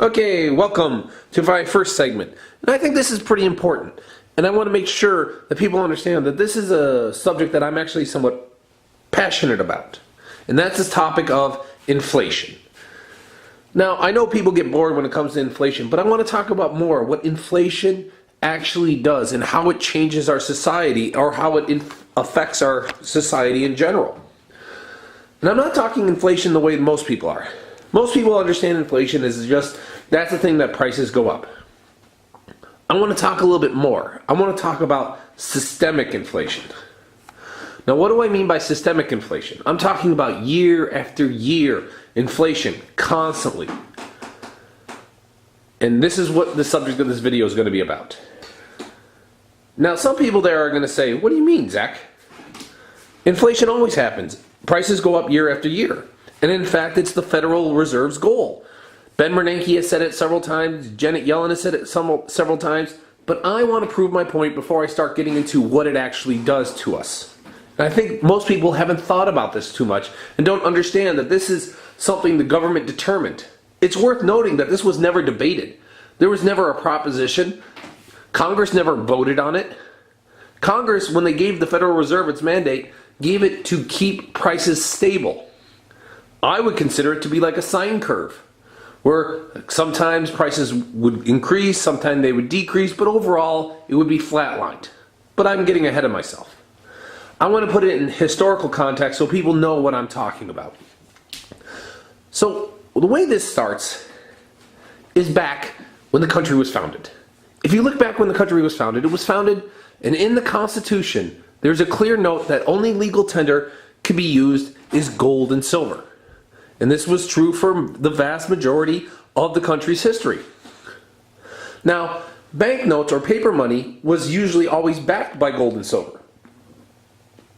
Okay, welcome to my first segment. And I think this is pretty important. And I want to make sure that people understand that this is a subject that I'm actually somewhat passionate about. And that's this topic of inflation. Now, I know people get bored when it comes to inflation, but I want to talk about more what inflation actually does and how it changes our society or how it affects our society in general. And I'm not talking inflation the way most people are. Most people understand inflation as just, that's the thing that prices go up. I want to talk a little bit more. I want to talk about systemic inflation. Now, what do I mean by systemic inflation? I'm talking about year after year inflation, constantly. And this is what the subject of this video is going to be about. Now, some people there are going to say, what do you mean, Zach? Inflation always happens. Prices go up year after year. And in fact, it's the Federal Reserve's goal. Ben Bernanke has said it several times. Janet Yellen has said it several times. But I want to prove my point before I start getting into what it actually does to us. And I think most people haven't thought about this too much and don't understand that this is something the government determined. It's worth noting that this was never debated. There was never a proposition. Congress never voted on it. Congress, when they gave the Federal Reserve its mandate, gave it to keep prices stable. I would consider it to be like a sine curve, where sometimes prices would increase, sometimes they would decrease, but overall it would be flatlined. But I'm getting ahead of myself. I want to put it in historical context so people know what I'm talking about. So the way this starts is back when the country was founded. If you look back when the country was founded, it was founded, and in the Constitution, there's a clear note that only legal tender can be used is gold and silver. And this was true for the vast majority of the country's history. Now, banknotes or paper money was usually always backed by gold and silver,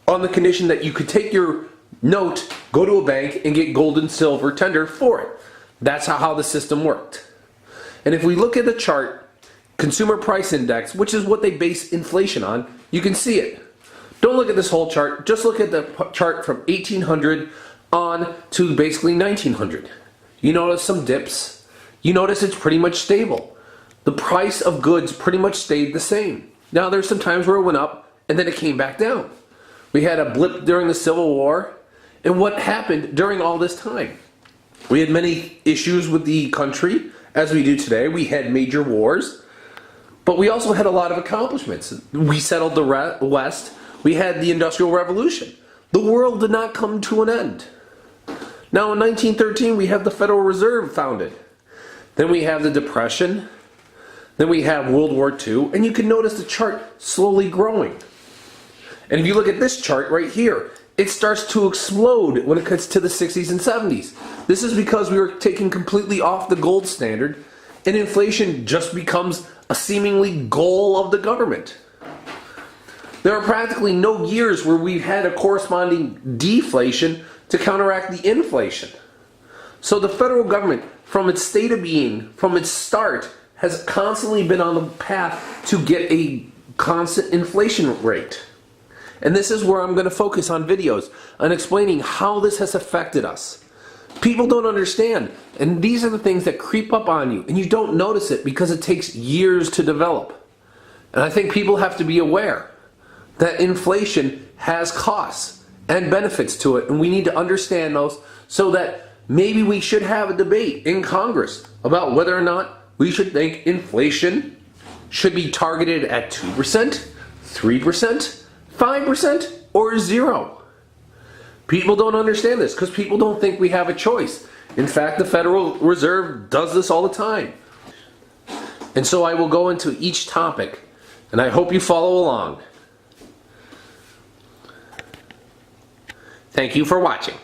on the condition that you could take your note, go to a bank, and get gold and silver tender for it. That's how the system worked. And if we look at the chart, Consumer Price Index, which is what they base inflation on, you can see it. Don't look at this whole chart, just look at the chart from 1800 on to basically 1900. You notice some dips. You notice it's pretty much stable. The price of goods pretty much stayed the same. Now there's some times where it went up and then it came back down. We had a blip during the Civil War, and what happened during all this time? We had many issues with the country, as we do today. We had major wars, but we also had a lot of accomplishments. We settled the West. We had the Industrial Revolution. The world did not come to an end. Now in 1913 we have the Federal Reserve founded. Then we have the Depression. Then we have World War II. And you can notice the chart slowly growing. And if you look at this chart right here, it starts to explode when it gets to the 60s and 70s. This is because we were taken completely off the gold standard, and inflation just becomes a seemingly goal of the government. There are practically no years where we've had a corresponding deflation to counteract the inflation. So the federal government, from its state of being, from its start, has constantly been on the path to get a constant inflation rate. And this is where I'm going to focus on videos, on explaining how this has affected us. People don't understand, and these are the things that creep up on you, and you don't notice it because it takes years to develop. And I think people have to be aware that inflation has costs and benefits to it, and we need to understand those so that maybe we should have a debate in Congress about whether or not we should think inflation should be targeted at 2%, 3%, 5%, or 0%. People don't understand this because people don't think we have a choice. In fact, the Federal Reserve does this all the time. And so I will go into each topic, and I hope you follow along. Thank you for watching.